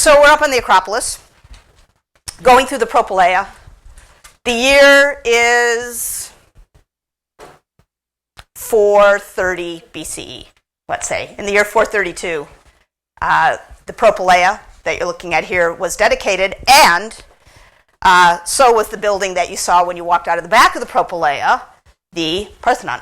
So we're up on the Acropolis, going through the Propylaea. The year is 430 BCE, let's say. In the year 432, the Propylaea that you're looking at here was dedicated, and so was the building that you saw when you walked out of the back of the Propylaea, the Parthenon.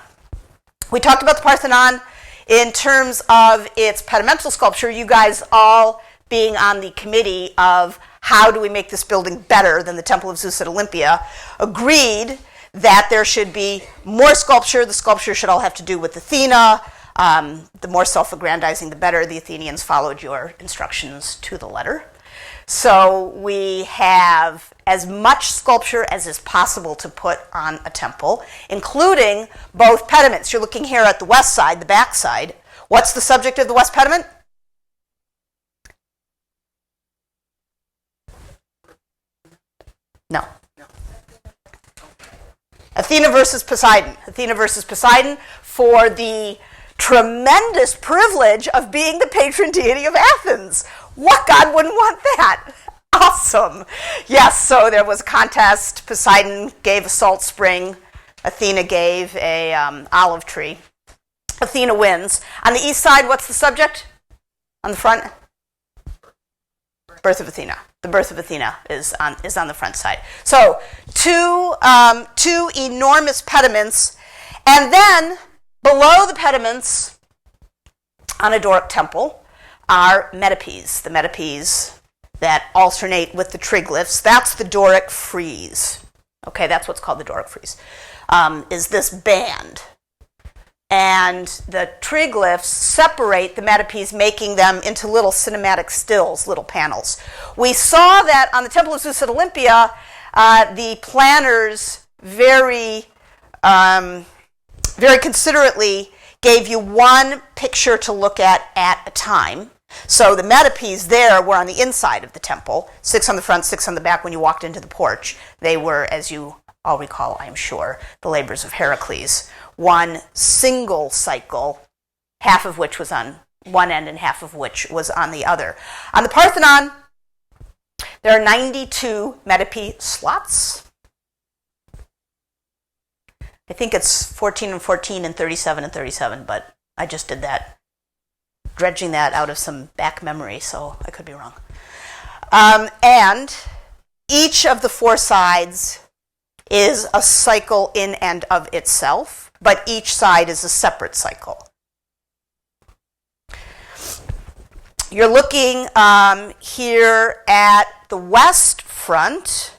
We talked about the Parthenon in terms of its pedimental sculpture, you guys all being on the committee of how do we make this building better than the Temple of Zeus at Olympia, agreed that there should be more sculpture. The sculpture should all have to do with Athena. The more self-aggrandizing, the better. The Athenians followed your instructions to the letter. So we have as much sculpture as is possible to put on a temple, including both pediments. You're looking here at the west side, the back side. What's the subject of the west pediment? No. Athena versus Poseidon. Athena versus Poseidon for the tremendous privilege of being the patron deity of Athens. What god wouldn't want that? Awesome. Yes, so there was a contest. Poseidon gave a salt spring. Athena gave a olive tree. Athena wins. On the east side, what's the subject? On the front? Birth of Athena. The birth of Athena is on the front side. So two enormous pediments, and then below the pediments on a Doric temple are metopes, the metopes that alternate with the triglyphs. That's the Doric frieze. Okay, that's what's called the Doric frieze, is this band. And the triglyphs separate the metopes, making them into little cinematic stills, little panels. We saw that on the Temple of Zeus at Olympia, the planners very considerately gave you one picture to look at a time. So the metopes there were on the inside of the temple, 6 on the front, 6 on the back when you walked into the porch. They were, as you all recall, I'm sure, the labors of Heracles. One single cycle, half of which was on one end and half of which was on the other. On the Parthenon, there are 92 metope slots. I think it's 14 and 14 and 37 and 37, but I just did that, dredging that out of some back memory, so I could be wrong. And each of the 4 sides is a cycle in and of itself, but each side is a separate cycle. You're looking here at the west front,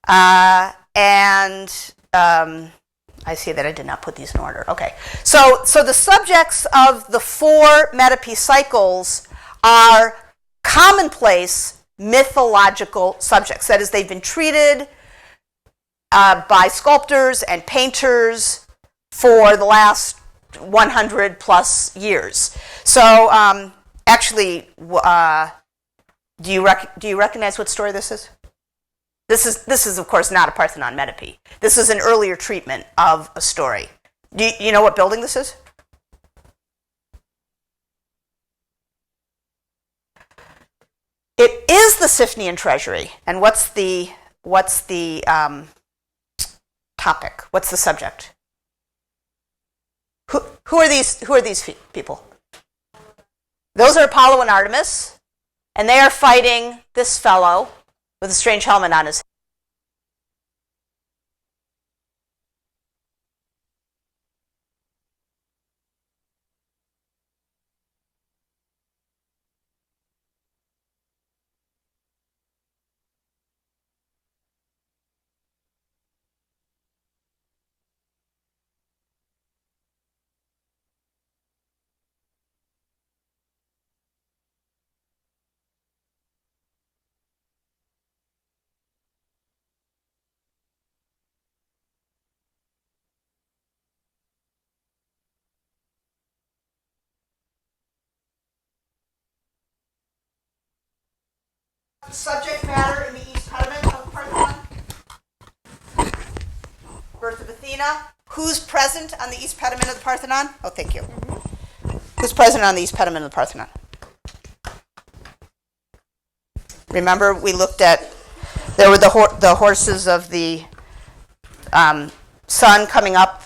and I see that I did not put these in order. Okay, so the subjects of the 4 metope cycles are commonplace mythological subjects. That is, they've been treated by sculptors and painters for the last 100 plus years. So actually, do you recognize what story this is? This is of course not a Parthenon metope. This is an earlier treatment of a story. Do you know what building this is? It is the Siphnian treasury. And what's the topic? What's the subject? Who are these people? Those are Apollo and Artemis, and they are fighting this fellow with a strange helmet on his head. Subject matter in the east pediment of Parthenon. Birth of Athena. Who's present on the east pediment of the Parthenon? Oh, thank you. Who's present on the east pediment of the Parthenon? Remember, we looked at, there were the horses of the sun coming up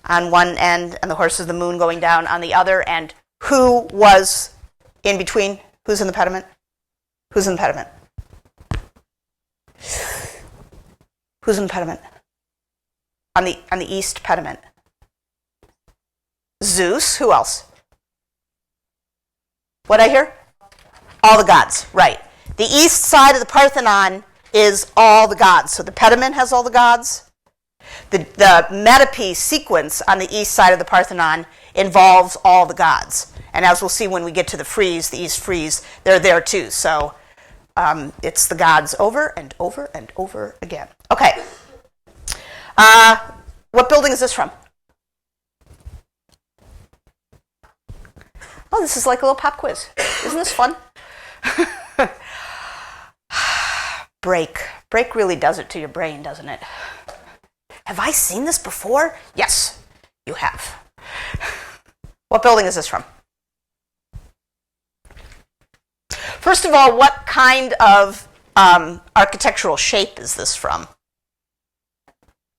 on one end and the horses of the moon going down on the other, and who was in between? Who's in the pediment? Who's in the pediment? Who's in the pediment? On the east pediment. Zeus. Who else? What'd I hear? All the gods, right. The east side of the Parthenon is all the gods. So the pediment has all the gods. The metape sequence on the east side of the Parthenon involves all the gods. And as we'll see when we get to the frieze, the east frieze, they're there too. So it's the gods over and over and over again. Okay. What building is this from? Oh, this is like a little pop quiz. Isn't this fun? Break. Break really does it to your brain, doesn't it? Have I seen this before? Yes, you have. What building is this from? First of all, what kind of architectural shape is this from?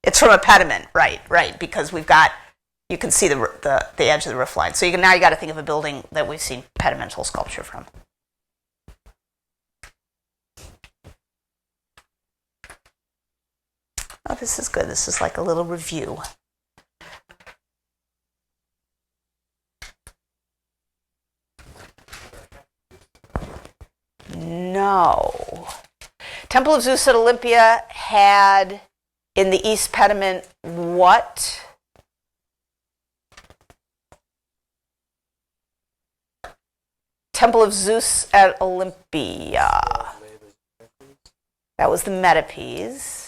It's from a pediment, right, because we've got, you can see the edge of the roof line. So now you got to think of a building that we've seen pedimental sculpture from. Oh, this is good. This is like a little review. No. Temple of Zeus at Olympia had in the east pediment what? Temple of Zeus at Olympia. That was the metopes.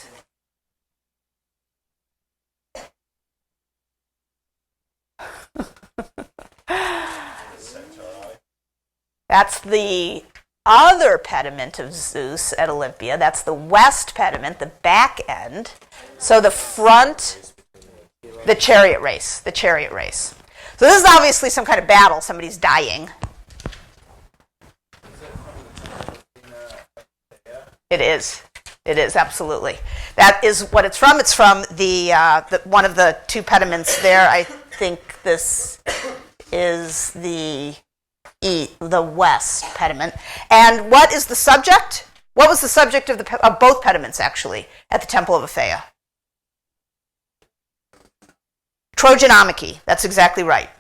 That's the other pediment of Zeus at Olympia. That's the west pediment, the back end. So the front, the chariot race. So this is obviously some kind of battle. Somebody's dying. It is. It is, absolutely. That is what it's from. It's from the one of the two pediments there. I think this is the west pediment. And what is the subject? What was the subject of both pediments, actually, at the Temple of Athena? Trojanomachy. That's exactly right.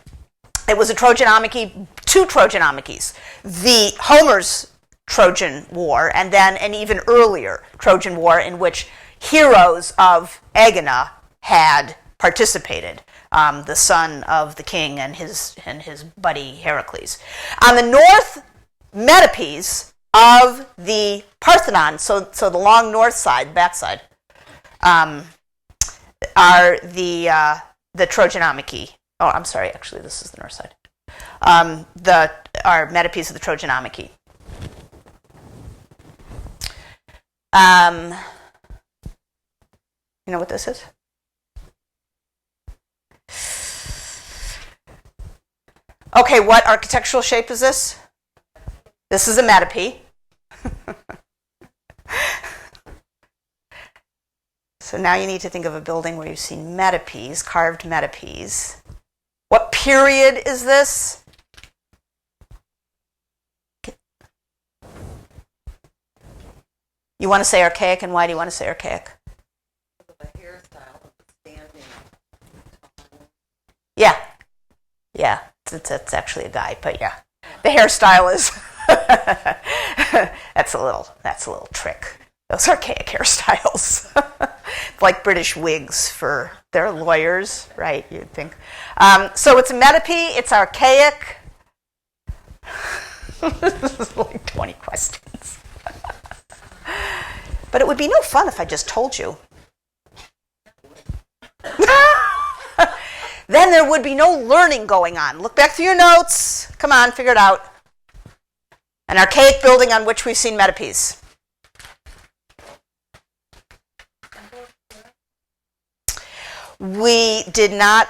It was a Trojanomachy, two Trojanomachies. The Homer's Trojan War, and then an even earlier Trojan War in which heroes of Aegina had participated, the son of the king and his buddy Heracles. On the north metopes of the Parthenon, so the long north side, that side, are the Trojanomachy. Oh, I'm sorry, actually, this is the north side. Are metopes of the Trojanomachy. You know what this is? Okay, what architectural shape is this? This is a metope. So now you need to think of a building where you've seen metopes, carved metopes. What period is this? You want to say archaic, and why do you want to say archaic? The hairstyle of the standing. Yeah, it's actually a guy, but yeah, the hairstyle is that's a little trick. Those archaic hairstyles, like British wigs for their lawyers, right? You'd think. So it's a metope. It's archaic. This is like 20 questions. But it would be no fun if I just told you. Then there would be no learning going on. Look back through your notes. Come on, figure it out. An archaic building on which we've seen metopes. We did not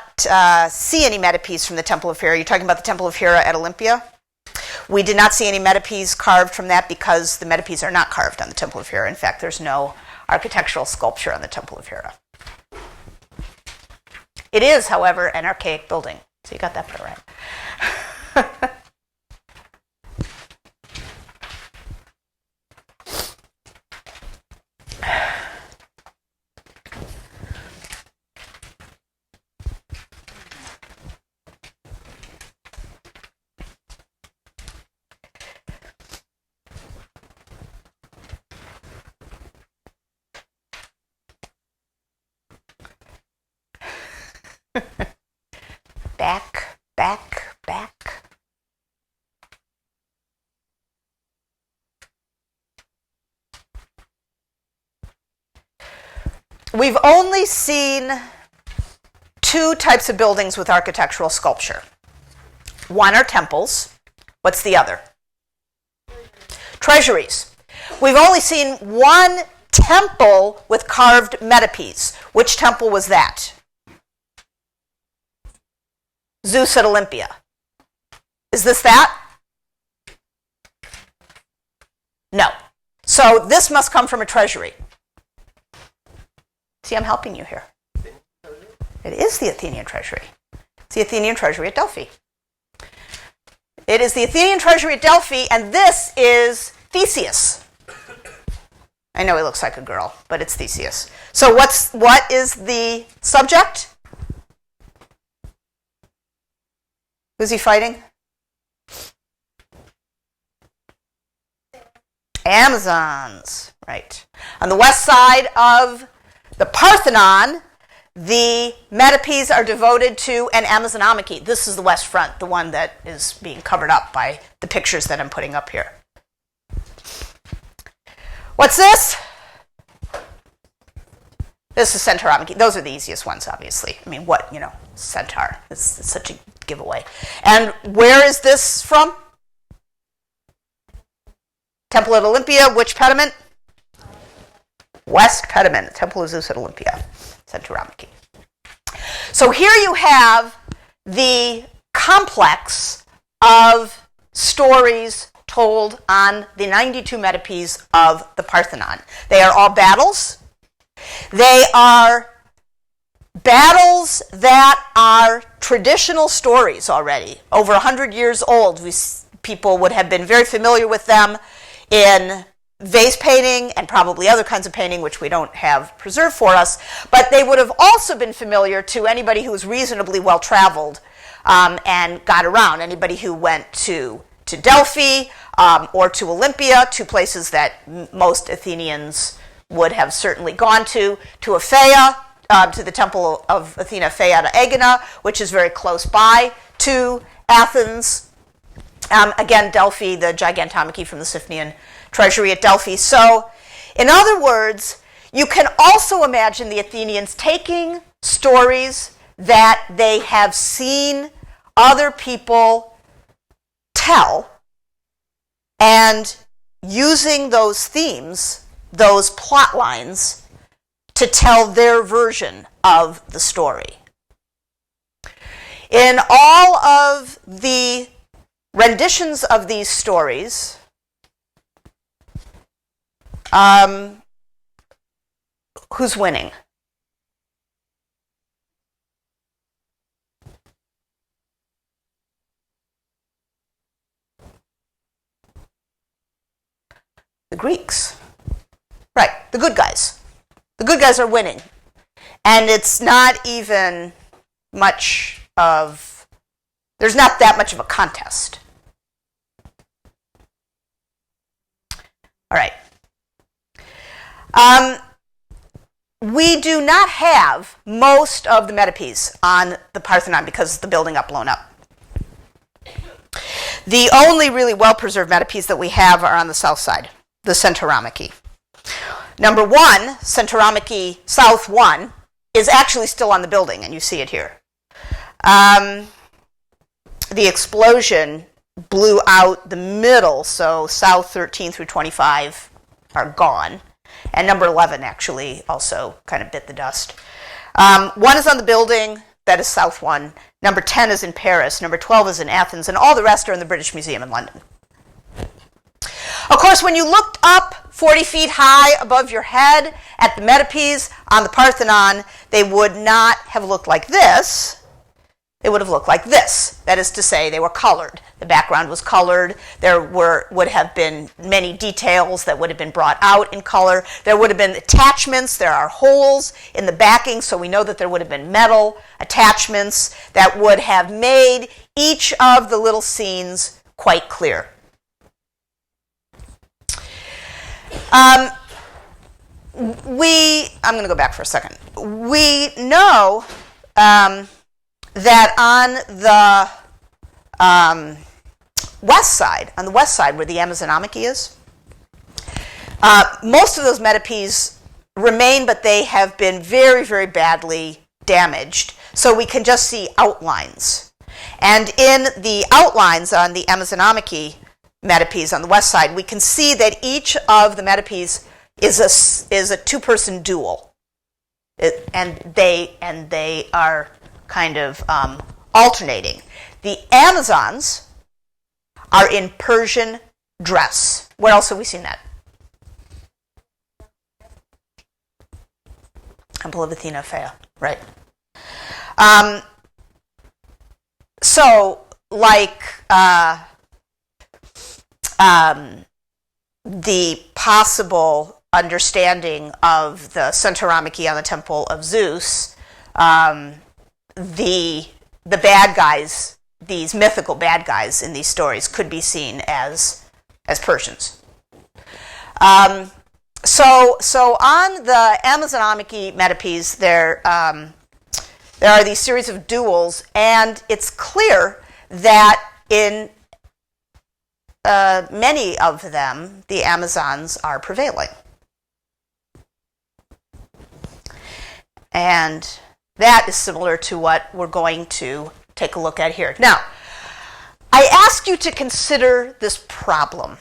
see any metopes from the Temple of Hera. You're talking about the Temple of Hera at Olympia? We did not see any metopes carved from that because the metopes are not carved on the Temple of Hera. In fact, there's no architectural sculpture on the Temple of Hera. It is, however, an archaic building. So you got that part right. Back. We've only seen two types of buildings with architectural sculpture. One are temples. What's the other? Treasuries. We've only seen one temple with carved metopes. Which temple was that? Zeus at Olympia. Is this that? No. So this must come from a treasury. See, I'm helping you here. It is the Athenian treasury. It's the Athenian treasury at Delphi. It is the Athenian treasury at Delphi, and this is Theseus. I know he looks like a girl, but it's Theseus. So what is the subject? Who's he fighting? Amazons, right. On the west side of the Parthenon, the metopes are devoted to an Amazonomachy. This is the west front, the one that is being covered up by the pictures that I'm putting up here. What's this? This is Centauromachy. Those are the easiest ones, obviously. I mean, centaur. It's such a giveaway. And where is this from? Temple at Olympia. Which pediment? West pediment. Temple of Zeus at Olympia. Centauromachy. So here you have the complex of stories told on the 92 metopes of the Parthenon. They are all battles. They are battles that are traditional stories already, over 100 years old. People would have been very familiar with them in vase painting and probably other kinds of painting, which we don't have preserved for us. But they would have also been familiar to anybody who was reasonably well-traveled and got around, anybody who went to Delphi or to Olympia, two places that most Athenians would have certainly gone to Aphaea, to the temple of Athena Phaia Agena, which is very close by to Athens. Again, Delphi, the Gigantomachy from the Siphnian treasury at Delphi. So, in other words, you can also imagine the Athenians taking stories that they have seen other people tell and using those themes, those plot lines, to tell their version of the story. In all of the renditions of these stories, who's winning? The Greeks. Right, the good guys. The good guys are winning. And it's not even there's not that much of a contest. All right. We do not have most of the metopes on the Parthenon because the building got blown up. The only really well-preserved metopes that we have are on the south side, the Centauromachy. Number one, Centauromachy South 1, is actually still on the building, and you see it here. The explosion blew out the middle, so South 13 through 25 are gone. And number 11 actually also kind of bit the dust. One is on the building, that is South 1. Number 10 is in Paris. Number 12 is in Athens. And all the rest are in the British Museum in London. Of course, when you looked up 40 feet high above your head at the metopes on the Parthenon, they would not have looked like this. They would have looked like this. That is to say, they were colored. The background was colored. There would have been many details that would have been brought out in color. There would have been attachments. There are holes in the backing, so we know that there would have been metal attachments that would have made each of the little scenes quite clear. I'm going to go back for a second. We know that on the west side where the Amazonamiki is, most of those metopes remain, but they have been very, very badly damaged. So we can just see outlines. And in the outlines on the Amazonamiki metopes on the west side, we can see that each of the metopes is a two-person duel. And they are kind of alternating. The Amazons are in Persian dress. Where else have we seen that? Temple of Athena, Phaia, right. So, like the possible understanding of the Centauramiki on the Temple of Zeus, the bad guys, these mythical bad guys in these stories, could be seen as Persians. So on the Amazonamiki metopes, there are these series of duels, and it's clear that in many of them, the Amazons are prevailing. And that is similar to what we're going to take a look at here. Now, I ask you to consider this problem.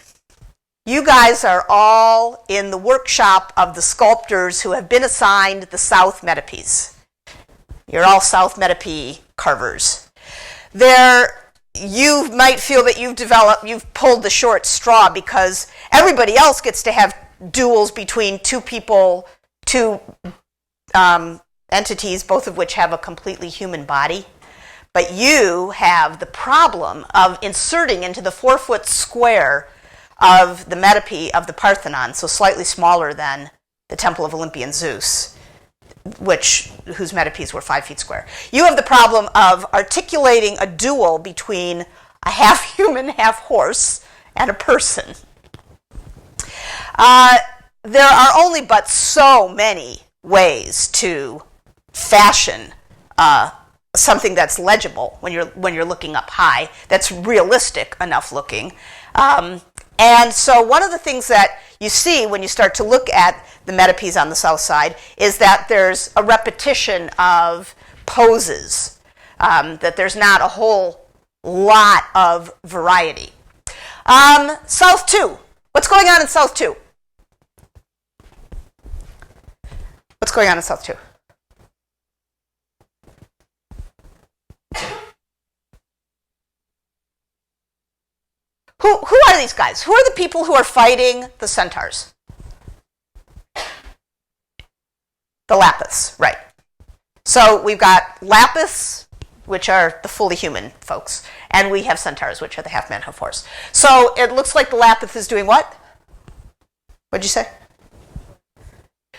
You guys are all in the workshop of the sculptors who have been assigned the South Metopes. You're all South Metope carvers. You might feel that you've pulled the short straw because everybody else gets to have duels between two people, two entities, both of which have a completely human body. But you have the problem of inserting into the 4-foot square of the metope of the Parthenon, so slightly smaller than the Temple of Olympian Zeus, whose metopes were 5 feet square. You have the problem of articulating a duel between a half-human, half-horse and a person. There are only but so many ways to fashion something that's legible when you're looking up high, that's realistic enough looking. And so one of the things that you see when you start to look at the metopes on the south side is that there's a repetition of poses, that there's not a whole lot of variety. South 2. What's going on in South 2? What's going on in South 2? Who are these guys? Who are the people who are fighting the centaurs? The Lapiths, right. So we've got Lapiths, which are the fully human folks, and we have centaurs, which are the half-man, half-horse. So it looks like the Lapith is doing what? What'd you say?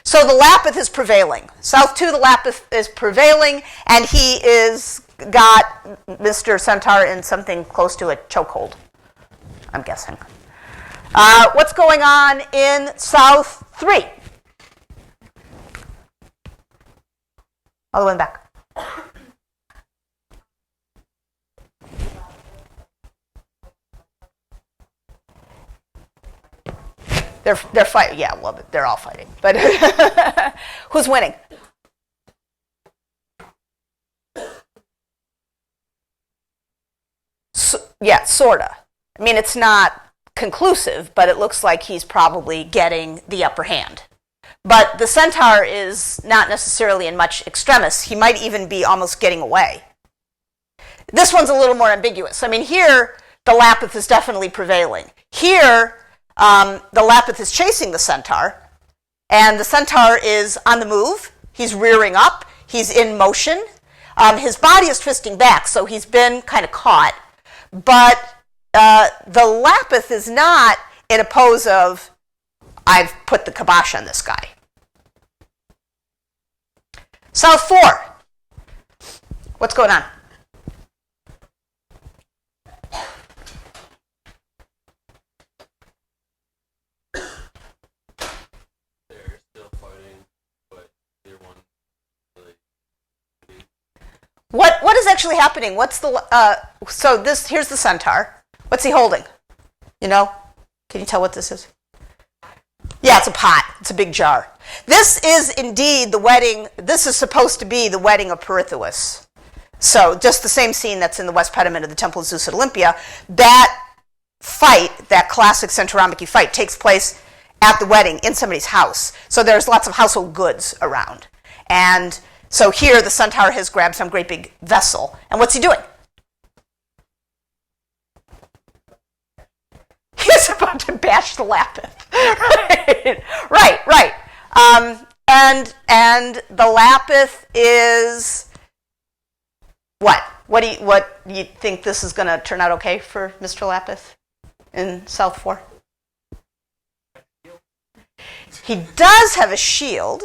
So the Lapith is prevailing. South 2, the Lapith is prevailing, and he is got Mr. Centaur in something close to a chokehold, I'm guessing. What's going on in South 3? All the way back. They're fighting. Yeah, well, they're all fighting. But who's winning? Yeah, sorta. I mean, it's not conclusive, but it looks like he's probably getting the upper hand. But the centaur is not necessarily in much extremis. He might even be almost getting away. This one's a little more ambiguous. I mean, here, the Lapith is definitely prevailing. Here, the Lapith is chasing the centaur, and the centaur is on the move. He's rearing up. He's in motion. His body is twisting back, so he's been kind of caught. But the Lapith is not in a pose of, I've put the kibosh on this guy. South 4. What's going on? They're still fighting, but either one really. What is actually happening? What's the so this here's the centaur. What's he holding? You know? Can you tell what this is? Yeah, it's a pot. It's a big jar. This is indeed the wedding. This is supposed to be the wedding of Perseus. So just the same scene that's in the west pediment of the Temple of Zeus at Olympia. That fight, that classic Centauromachy fight, takes place at the wedding in somebody's house. So there's lots of household goods around. And so here the centaur has grabbed some great big vessel. And what's he doing? He's about to bash the Lapith. Right. And the Lapith is what? What do you think this is going to turn out okay for Mr. Lapith in South 4? He does have a shield.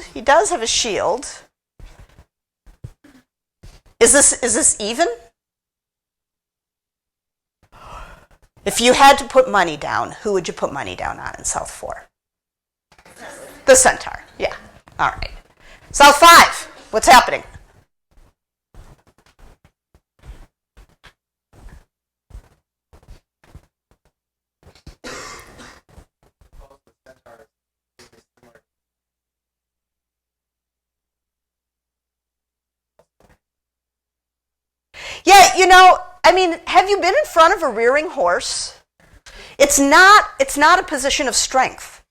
Is this even? If you had to put money down, who would you put money down on in South 4? The centaur, yeah. All right. South 5, what's happening? Yeah, have you been in front of a rearing horse? It's not a position of strength.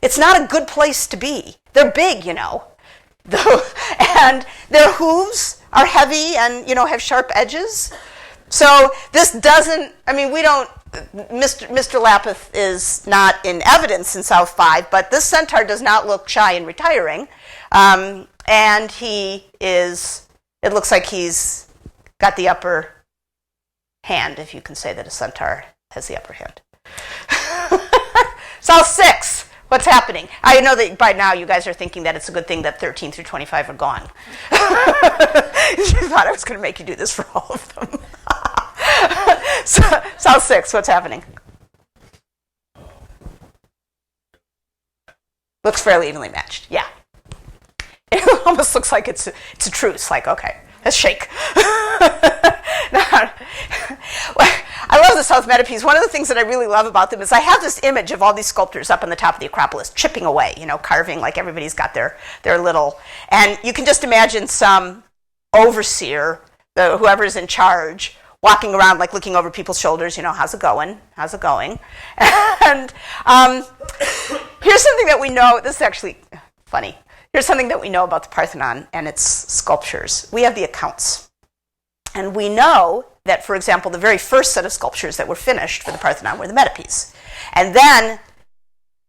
It's not a good place to be. They're big, and their hooves are heavy and, have sharp edges. So this doesn't, Mr. Lapith is not in evidence in South 5, but this centaur does not look shy and retiring. And it looks like he's got the upper hand, if you can say that a centaur has the upper hand. South 6, what's happening? I know that by now you guys are thinking that it's a good thing that 13 through 25 are gone. You thought I was going to make you do this for all of them. South 6, what's happening? Looks fairly evenly matched, yeah. It almost looks like it's a truce, like, okay, let's shake. I love the South Metopes. One of the things that I really love about them is I have this image of all these sculptors up on the top of the Acropolis chipping away, carving, like everybody's got their little, and you can just imagine some overseer, whoever's in charge, walking around like looking over people's shoulders, how's it going? And here's something that we know, this is actually funny. Here's something that we know about the Parthenon and its sculptures. We have the accounts. And we know that, for example, the very first set of sculptures that were finished for the Parthenon were the Metopes. And then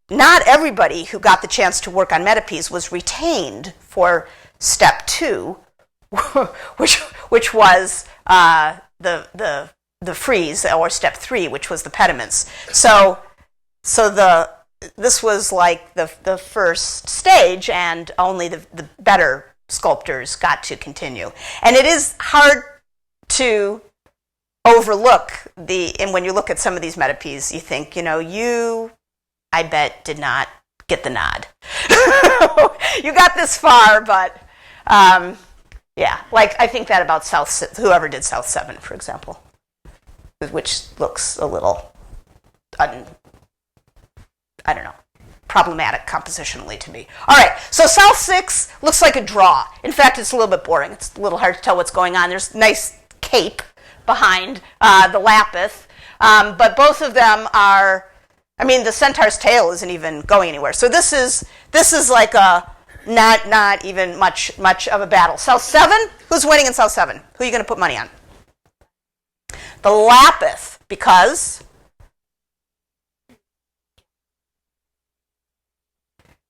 not everybody who got the chance to work on Metopes was retained for step 2, which was the frieze, or step 3, which was the pediments. So this was like the first stage, and only the better sculptors got to continue. And it is hard to overlook and when you look at some of these Metopes, you think, I bet, did not get the nod. You got this far, but yeah, like I think that about whoever did South 7, for example, which looks a little, problematic compositionally to me. All right, so South 6 looks like a draw. In fact, it's a little bit boring. It's a little hard to tell what's going on. There's nice cape behind the Lapith, but both of them are, the centaur's tail isn't even going anywhere. So this is like a not even much of a battle. South 7, who's winning in South 7? Who are you going to put money on? The Lapith, because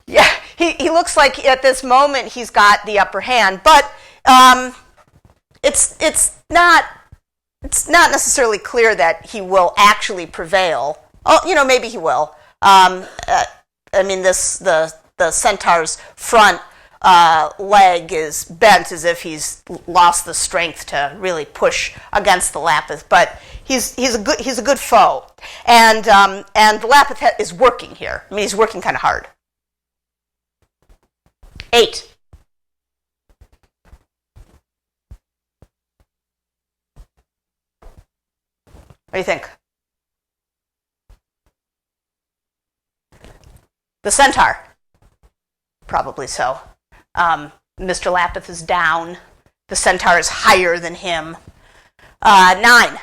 Yeah, he looks like at this moment he's got the upper hand, but it's not necessarily clear that he will actually prevail. Oh, maybe he will. I mean, the centaur's front leg is bent as if he's lost the strength to really push against the Lapith, but he's a good foe, and the Lapith is working here. I mean, he's working kind of hard. 8. What do you think? The centaur. Probably so. Mr. Lapith is down. The centaur is higher than him. 9.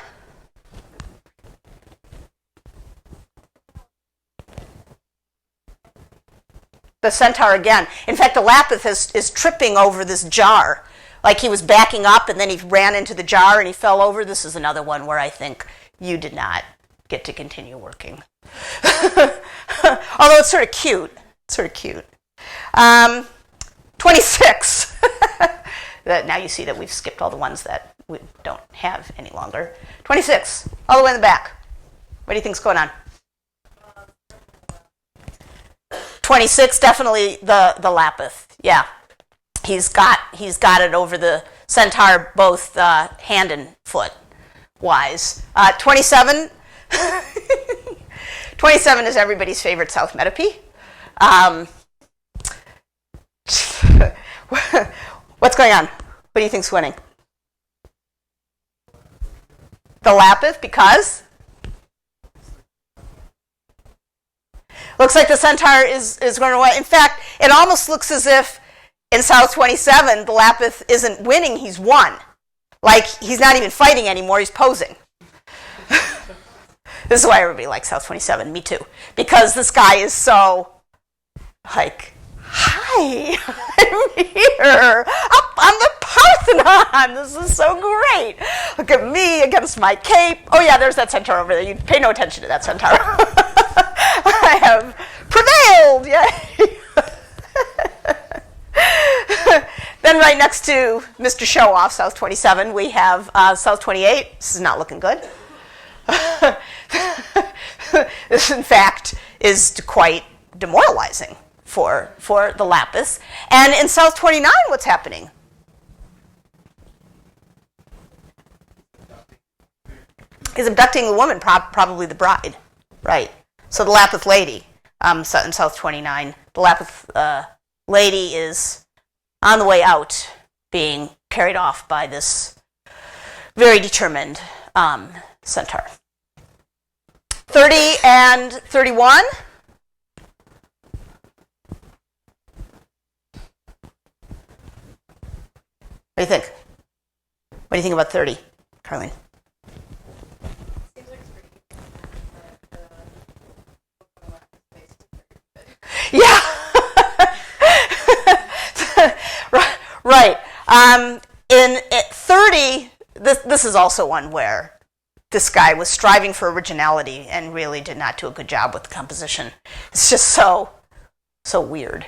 The centaur again. In fact, the Lapith is tripping over this jar. Like he was backing up and then he ran into the jar and he fell over. This is another one where I think you did not get to continue working. Although it's sort of cute. 26. Now you see that we've skipped all the ones that we don't have any longer. 26, all the way in the back. What do you think's going on? 26, definitely the Lapith. Yeah, he's got it over the centaur, both hand and foot wise. 27. 27 is everybody's favorite South Metope. What's going on? What do you think's winning? The Lapith, because? Looks like the centaur is going to win. In fact, it almost looks as if in South 27, the Lapith isn't winning, he's won. Like, he's not even fighting anymore, he's posing. This is why everybody likes South 27, me too. Because this guy is so, like, hi, I'm here. I'm the Parthenon. This is so great. Look at me against my cape. Oh, yeah, there's that centaur over there. You pay no attention to that centaur. I have prevailed. Yay. Then right next to Mr. Show-Off, South 27, we have South 28. This is not looking good. This, in fact, is quite demoralizing for the Lapith. And in South 29, what's happening? He's abducting the woman, probably the bride. Right. So the Lapith lady in South 29. The Lapith lady is on the way out, being carried off by this very determined centaur. 30 and 31. What do you think? What do you think about 30, Carlene? Seems like it's pretty good. Yeah. Right. In 30, this is also one where this guy was striving for originality and really did not do a good job with the composition. It's just so weird.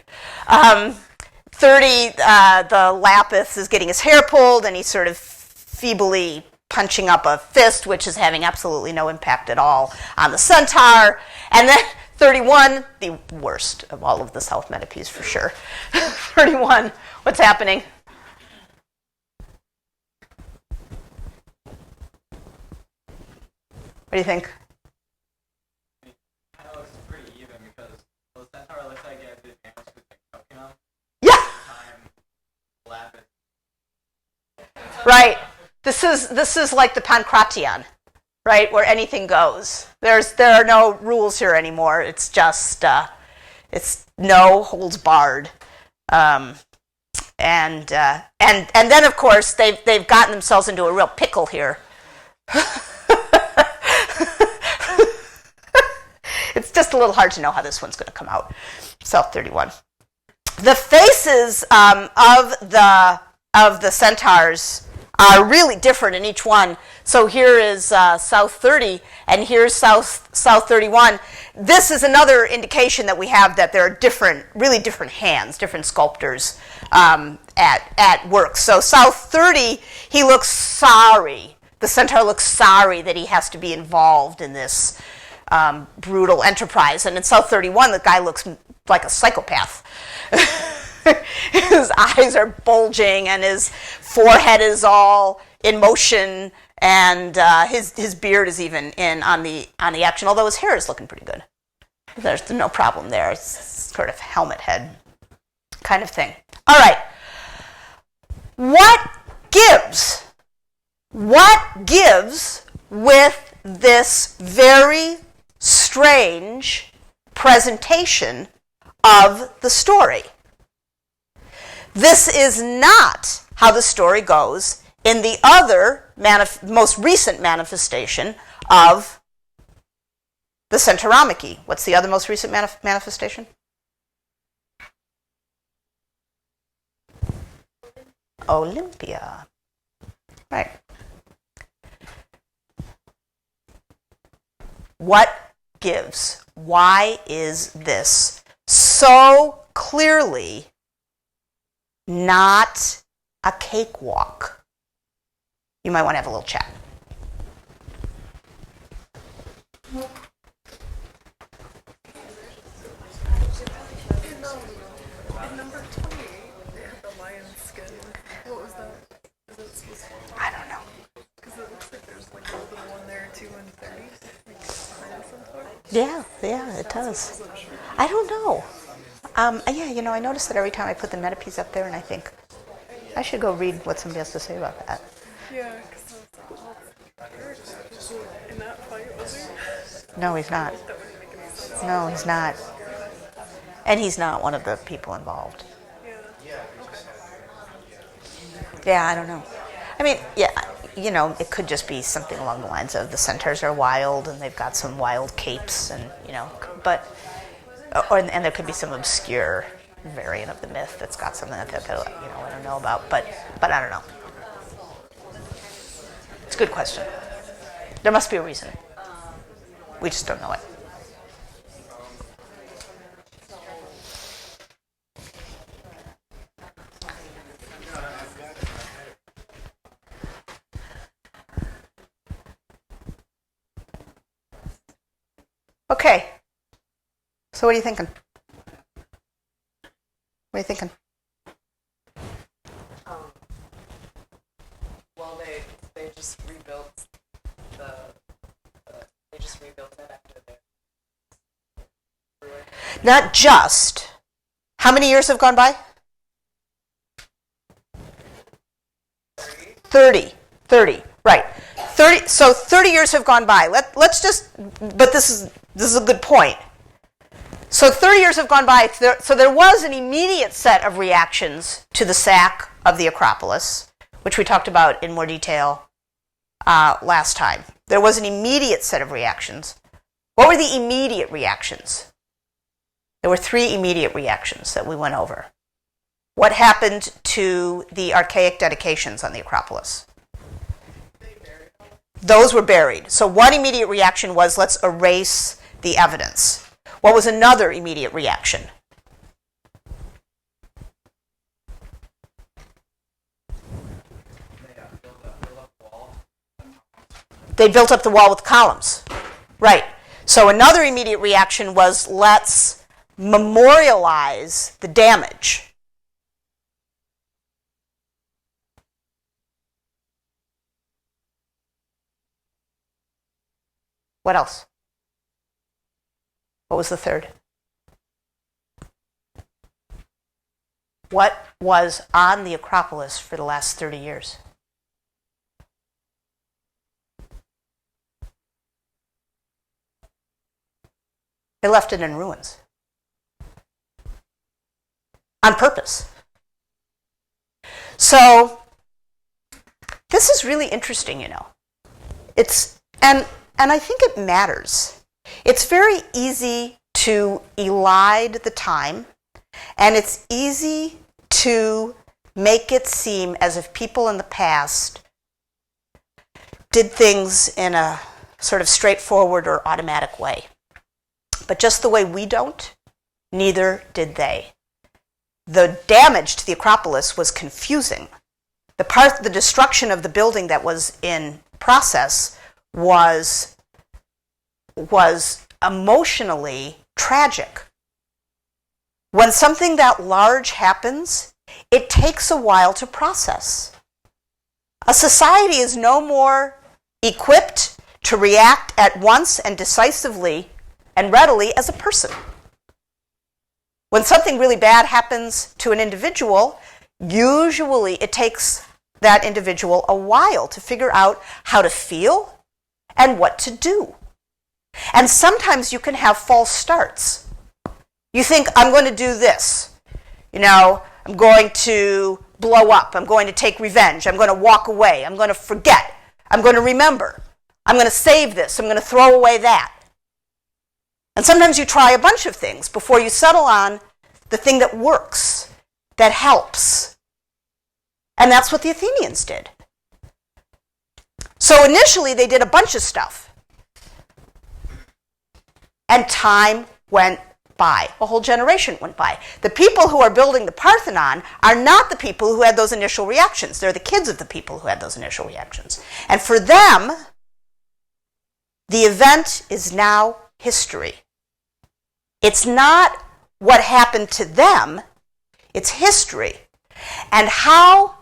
30, the Lapith is getting his hair pulled, and he's sort of feebly punching up a fist, which is having absolutely no impact at all on the centaur. And then 31, the worst of all of the South Metopes for sure. 31, what's happening? What do you think? It kind of looks pretty even because the centaur looks like it has the advantage with the Pokemon. Yeah. Time, Lapith. Right. This is like the Panathenaic, right, where anything goes. There are no rules here anymore. It's just it's no holds barred, and then of course they've gotten themselves into a real pickle here. It's just a little hard to know how this one's going to come out. South 31. The faces of the centaurs are really different in each one. So here is South 30, and here's South 31. This is another indication that we have that there are different, really different hands, different sculptors at work. So South 30, he looks sorry. The centaur looks sorry that he has to be involved in this brutal enterprise. And in South 31, the guy looks like a psychopath. His eyes are bulging, and his forehead is all in motion, and his beard is even in on the action. Although his hair is looking pretty good, there's no problem there. It's sort of helmet head kind of thing. All right, what gives? What gives with this very strange presentation of the story? This is not how the story goes in the other most recent manifestation of the Centauromachy. What's the other most recent manifestation? Olympia. Right. What gives? Why is this so clearly not a cakewalk? You might want to have a little chat. In number 28, they had the lion skin. What was that? Is it supposed to be? I don't know. Because it looks like there's like a little one there too in 30. Like lion centaur. Yeah, it does. I don't know. Yeah, I noticed that every time I put the metapiece up there, and I think I should go read what somebody has to say about that. Yeah, because in that fight, was he? No, he's not. That wouldn't make any sense. No, he's not. And he's not one of the people involved. Yeah, I don't know. I mean, yeah, it could just be something along the lines of the centaurs are wild and they've got some wild capes, and but and there could be some obscure variant of the myth that's got something that I don't know about, but I don't know. It's a good question. There must be a reason. We just don't know it. Okay. So what are you thinking? What are you thinking? Well, they just rebuilt it after their Not just. How many years have gone by? 30. Right. 30. So 30 years have gone by. Let's just. But this is a good point. So 30 years have gone by. So there was an immediate set of reactions to the sack of the Acropolis, which we talked about in more detail last time. There was an immediate set of reactions. What were the immediate reactions? There were 3 immediate reactions that we went over. What happened to the archaic dedications on the Acropolis? Those were buried. So one immediate reaction was, let's erase the evidence. What was another immediate reaction? They built up the wall with columns. Right. So another immediate reaction was, let's memorialize the damage. What else? What was the third? What was on the Acropolis for the last 30 years? They left it in ruins. On purpose. So, this is really interesting, It's, and I think it matters. It's very easy to elide the time, and it's easy to make it seem as if people in the past did things in a sort of straightforward or automatic way. But just the way we don't, neither did they. The damage to the Acropolis was confusing. The destruction of the building that was in process was emotionally tragic. When something that large happens, it takes a while to process. A society is no more equipped to react at once and decisively and readily as a person. When something really bad happens to an individual, usually it takes that individual a while to figure out how to feel and what to do. And sometimes you can have false starts. You think, I'm going to do this. I'm going to blow up. I'm going to take revenge. I'm going to walk away. I'm going to forget. I'm going to remember. I'm going to save this. I'm going to throw away that. And sometimes you try a bunch of things before you settle on the thing that works, that helps. And that's what the Athenians did. So initially they did a bunch of stuff. And time went by. A whole generation went by. The people who are building the Parthenon are not the people who had those initial reactions. They're the kids of the people who had those initial reactions. And for them, the event is now history. It's not what happened to them, it's history. And how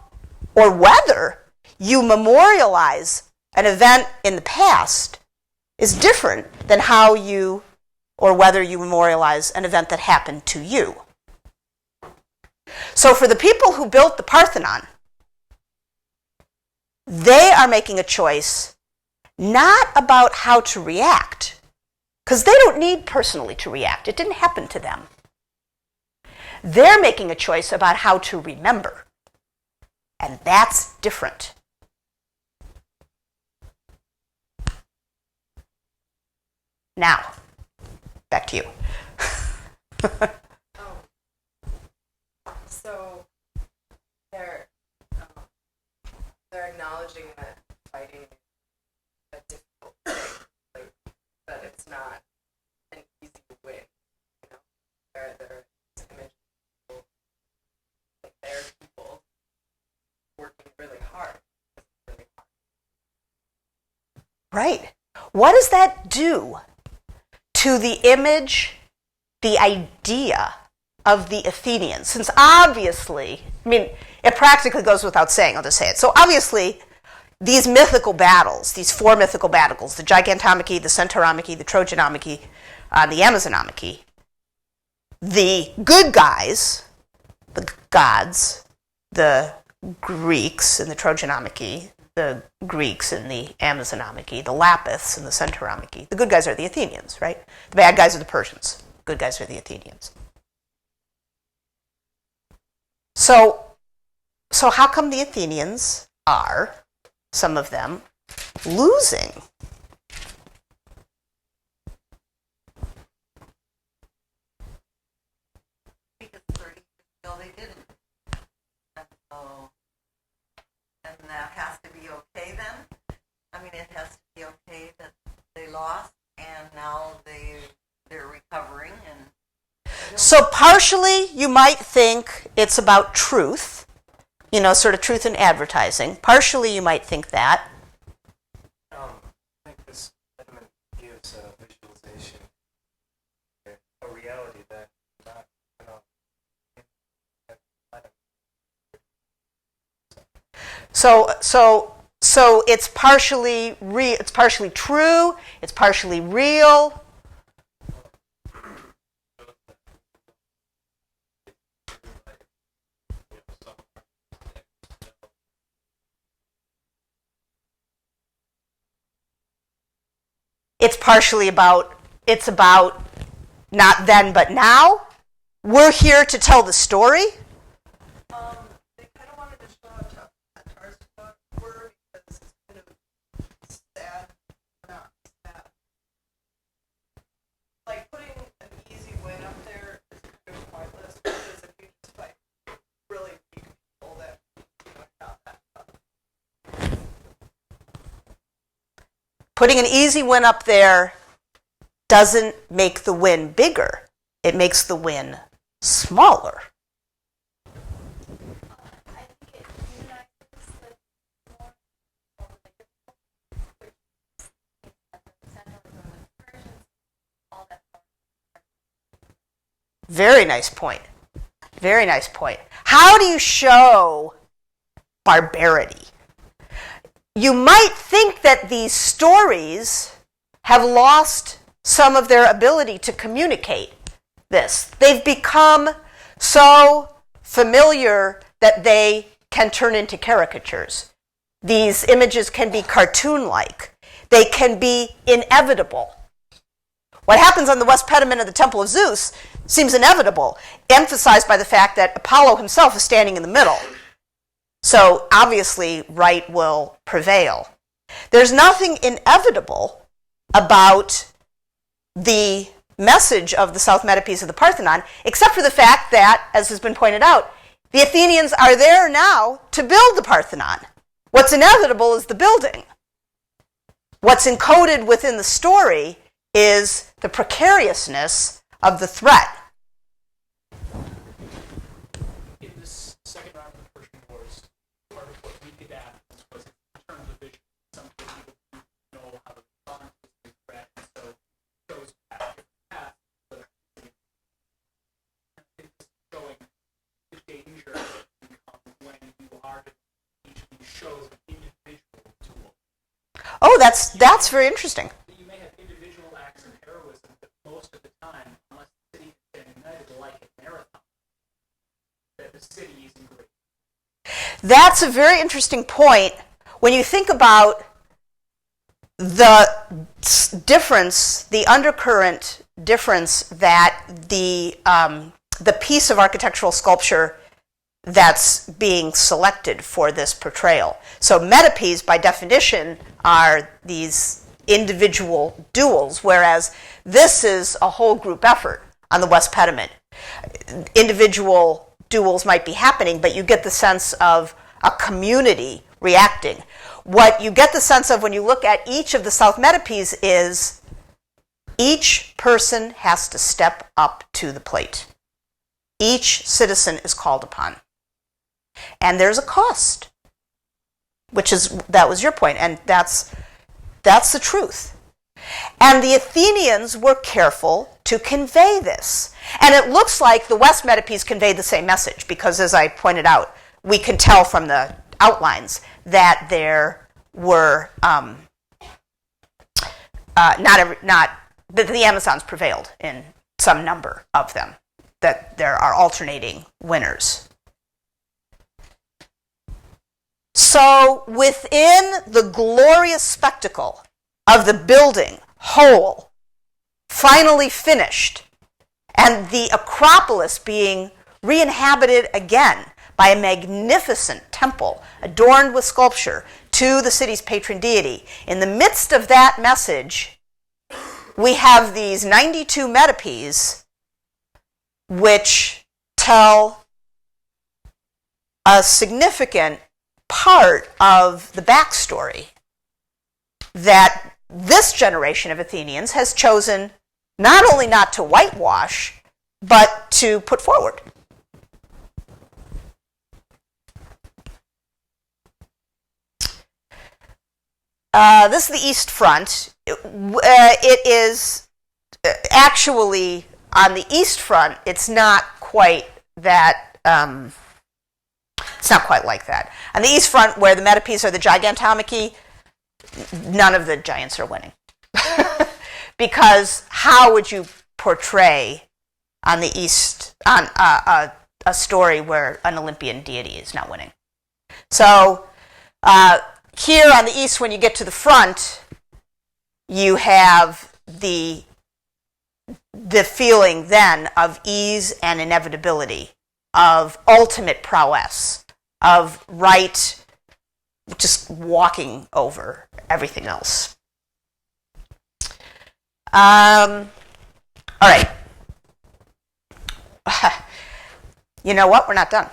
or whether you memorialize an event in the past is different than how you or whether you memorialize an event that happened to you. So for the people who built the Parthenon, they are making a choice not about how to react, because they don't need personally to react. It didn't happen to them. They're making a choice about how to remember. And that's different. Now, back to you. So they're acknowledging that fighting is a difficult thing, like, that it's not an easy win. They're image people, like they're people working really hard. Right. What does that do to the image, the idea of the Athenians? Since obviously, it practically goes without saying, I'll just say it. So obviously, these mythical battles, these four mythical battles, the Gigantomachy, the Centauromachy, the Trojanomachy, the Amazonomachy, the good guys, the gods, the Greeks in the Trojanomachy, the Greeks in the Amazonomachy, the Lapiths in the Centauromachy. The good guys are the Athenians, right? The bad guys are the Persians. Good guys are the Athenians. So how come the Athenians are, some of them, losing? Because 30 years ago they didn't. And that has to be okay then? It has to be okay that they lost and now they're recovering and... So partially you might think it's about truth, sort of truth in advertising. Partially you might think that. I think this element gives a visualization, a reality that not, So it's partially it's partially true, it's partially real. It's about not then but now. We're here to tell the story. They kind of wanted to show how tough Tatar's were because it's kind of sad, not sad. Like putting an easy win up there is kind of pointless because if you just fight really weak people that not that tough. Putting an easy win up there doesn't make the win bigger. It makes the win smaller. Very nice point. Very nice point. How do you show barbarity? You might think that these stories have lost some of their ability to communicate this. They've become so familiar that they can turn into caricatures. These images can be cartoon-like. They can be inevitable. What happens on the west pediment of the Temple of Zeus seems inevitable, emphasized by the fact that Apollo himself is standing in the middle. So obviously, right will prevail. There's nothing inevitable about the message of the South Metopes of the Parthenon, except for the fact that, as has been pointed out, the Athenians are there now to build the Parthenon. What's inevitable is the building. What's encoded within the story is the precariousness of the threat. In this second round of the Persian Wars, part of what we did Athens was in terms of vision, some people didn't know how to respond to this threat, and so chose path. But I think this is showing the danger that can come when you are to each of these shows an individual tool. Oh, that's very interesting. You may have individual acts of heroism, but most of the time, unless the city has been united like a marathon, that the city is in great. That's a very interesting point. When you think about the difference, the undercurrent difference that the piece of architectural sculpture that's being selected for this portrayal. So metopes, by definition, are these individual duels, whereas this is a whole group effort on the west pediment. Individual duels might be happening, but you get the sense of a community reacting. What you get the sense of when you look at each of the South Metopes is each person has to step up to the plate. Each citizen is called upon. And there's a cost, that was your point, and that's the truth. And the Athenians were careful to convey this. And it looks like the West Metopes conveyed the same message, because as I pointed out, we can tell from the outlines that there were that the Amazons prevailed in some number of them, that there are alternating winners. So within the glorious spectacle of the building whole, finally finished, and the Acropolis being re-inhabited again by a magnificent temple adorned with sculpture to the city's patron deity, in the midst of that message, we have these 92 metopes which tell a significant part of the backstory that this generation of Athenians has chosen not only not to whitewash, but to put forward. This is the East Front. It is actually on the East Front. It's not quite that. It's not quite like that. On the East Front, where the metopes are the gigantomachy, none of the giants are winning. Because how would you portray on the East on a story where an Olympian deity is not winning? So here on the East, when you get to the front, you have the feeling then of ease and inevitability, of ultimate prowess, of right just walking over everything else. All right. You know what? We're not done.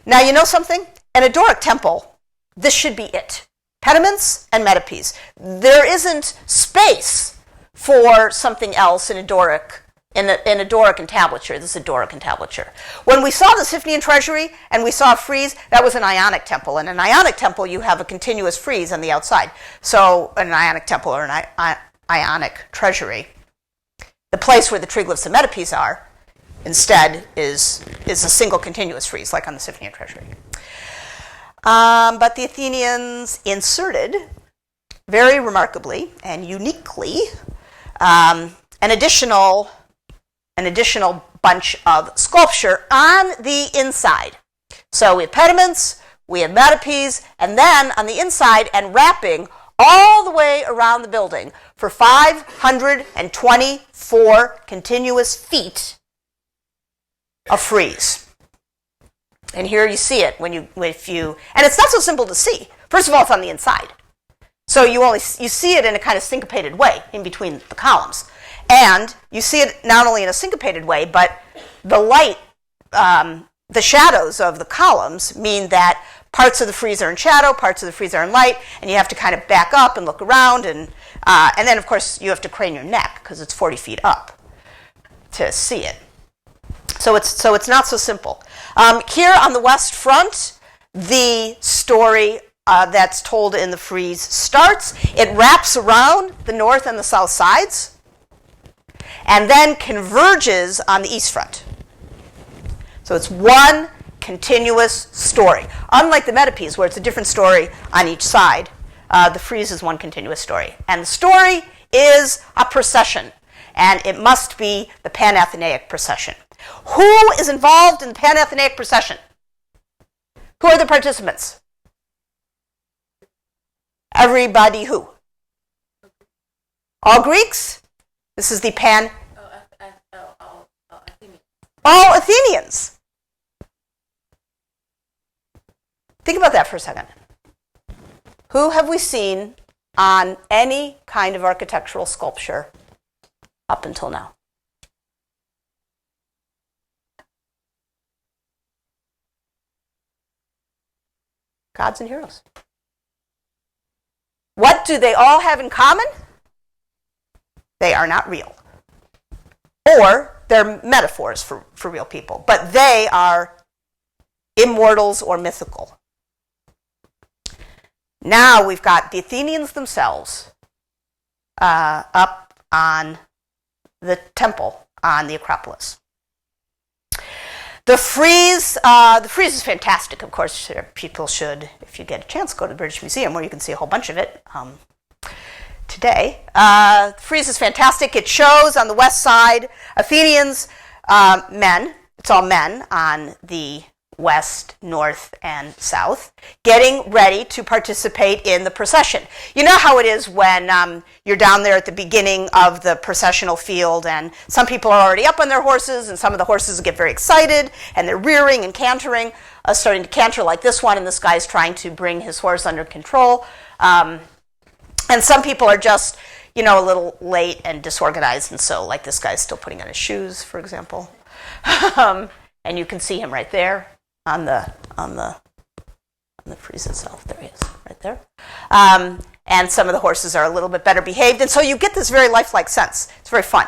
Now, you know something? An Doric temple, this should be it. pediments and metopes. There isn't space for something else in a Doric entablature. This is a Doric entablature. When we saw the Siphnian treasury and we saw a frieze, that was an Ionic temple. In an Ionic temple, you have a continuous frieze on the outside. So an Ionic temple or an Ionic treasury, the place where the triglyphs and metopes are, instead is a single continuous frieze, like on the Siphnian treasury. But the Athenians inserted, very remarkably and uniquely, an additional bunch of sculpture on the inside. So we have pediments, we have metopes, and then on the inside and wrapping all the way around the building for 524 continuous feet of frieze. And here you see it and it's not so simple to see. First of all, it's on the inside. So you see it in a kind of syncopated way in between the columns. And you see it not only in a syncopated way, but the light, the shadows of the columns mean that parts of the frieze are in shadow, parts of the frieze are in light, and you have to kind of back up and look around, and then of course you have to crane your neck because it's 40 feet up to see it. So it's not so simple. Here on the west front, the story that's told in the frieze starts. It wraps around the north and the south sides, and then converges on the east front. So it's one continuous story. Unlike the metopes, where it's a different story on each side, the frieze is one continuous story. And the story is a procession, and it must be the Panathenaic Procession. Who is involved in the Panathenaic Procession? Who are the participants? Everybody who? All Greeks? This is the all Athenians. Think about that for a second. Who have we seen on any kind of architectural sculpture up until now? Gods and heroes. What do they all have in common? They are not real. Or they're metaphors for real people. But they are immortals or mythical. Now we've got the Athenians themselves up on the temple on the Acropolis. The frieze is fantastic, of course. People should, if you get a chance, go to the British Museum, where you can see a whole bunch of it today. The frieze is fantastic. It shows on the west side Athenians, men. It's all men on the west, north, and south, getting ready to participate in the procession. You know how it is when you're down there at the beginning of the processional field, and some people are already up on their horses, and some of the horses get very excited, and they're rearing and cantering, starting to canter like this one, and this guy's trying to bring his horse under control. And some people are just, a little late and disorganized, and so, like, this guy's still putting on his shoes, for example. And you can see him right there on the frieze itself. There he is, right there. And some of the horses are a little bit better behaved, and so you get this very lifelike sense. It's very fun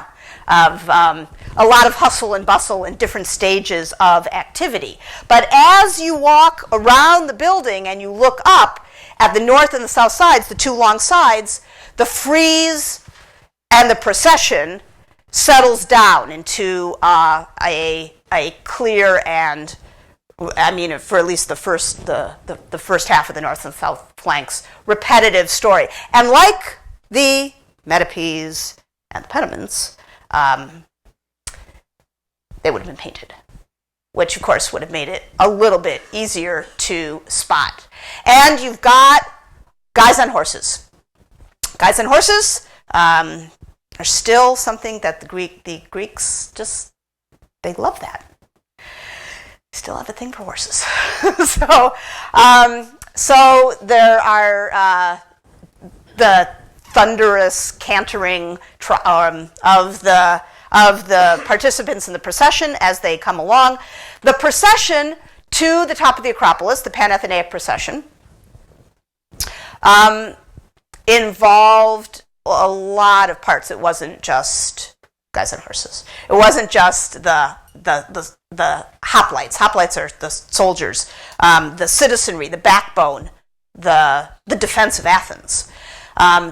of a lot of hustle and bustle in different stages of activity. But as you walk around the building and you look up at the north and the south sides, the two long sides, the frieze and the procession settles down into a clear and, for at least the first half of the north and south flanks, repetitive story. And like the metopes and the pediments, they would have been painted, which of course would have made it a little bit easier to spot. And you've got guys on horses. Guys on horses are still something that the Greeks just, they love that. Still have a thing for horses. So there are the thunderous cantering of the participants in the procession as they come along. The procession to the top of the Acropolis, the Panathenaic Procession, involved a lot of parts. It wasn't just guys on horses. It wasn't just the hoplites. Hoplites are the soldiers, the citizenry, the backbone, the defense of Athens.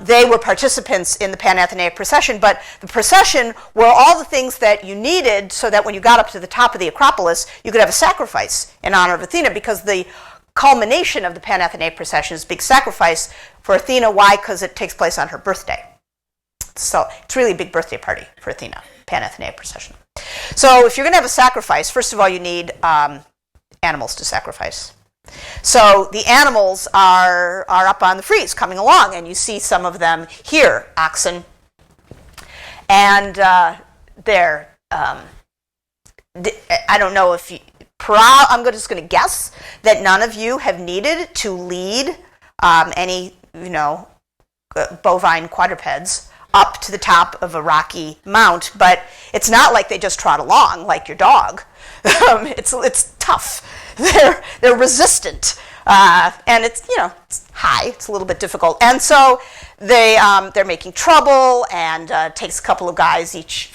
They were participants in the Panathenaic Procession, but the procession were all the things that you needed so that when you got up to the top of the Acropolis, you could have a sacrifice in honor of Athena, because the culmination of the Panathenaic Procession is a big sacrifice for Athena. Why? Because it takes place on her birthday. So it's really a big birthday party for Athena, Panathenaic Procession. So if you're going to have a sacrifice, first of all, you need animals to sacrifice. So the animals are up on the frieze coming along, and you see some of them here, oxen. And they're, I don't know if you, I'm just going to guess that none of you have needed to lead any, bovine quadrupeds up to the top of a rocky mount, but it's not like they just trot along like your dog. It's tough. They're resistant, and it's it's high. It's a little bit difficult, and so they're making trouble, and it takes a couple of guys each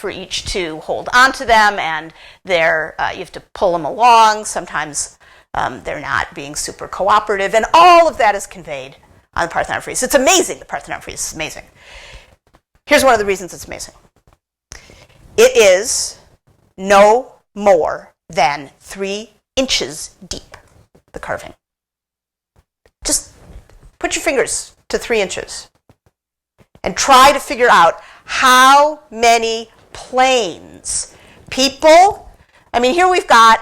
to hold on to them, and you have to pull them along. Sometimes they're not being super cooperative, and all of that is conveyed on the Parthenon frieze. It's amazing. The Parthenon frieze is amazing. Here's one of the reasons it's amazing. It is no more than 3 inches deep, the carving. Just put your fingers to 3 inches and try to figure out how many planes people. I mean, here we've got.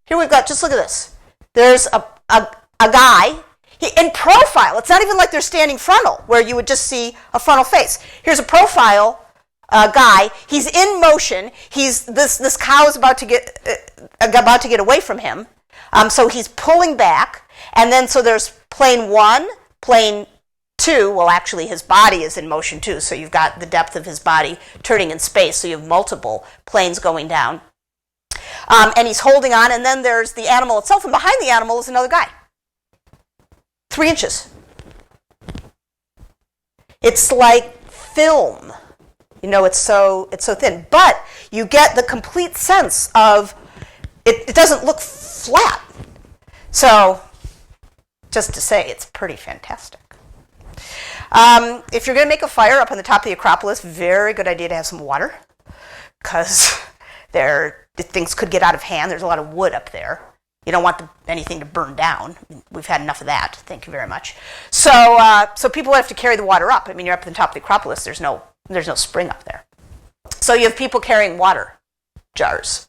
Just look at this. There's a guy. In profile, it's not even like they're standing frontal, where you would just see a frontal face. Here's a profile guy. He's in motion. This cow is about to get away from him. So he's pulling back, and then so there's plane 1, plane 2. Well, actually, his body is in motion too. So you've got the depth of his body turning in space. So you have multiple planes going down, and he's holding on. And then there's the animal itself, and behind the animal is another guy. 3 inches. It's like film. It's so thin. But you get the complete sense of it doesn't look flat. So just to say, it's pretty fantastic. If you're going to make a fire up on the top of the Acropolis, very good idea to have some water, because things could get out of hand. There's a lot of wood up there. You don't want anything to burn down. We've had enough of that. Thank you very much. So people have to carry the water up. I mean, you're up at the top of the Acropolis. There's no spring up there. So you have people carrying water jars.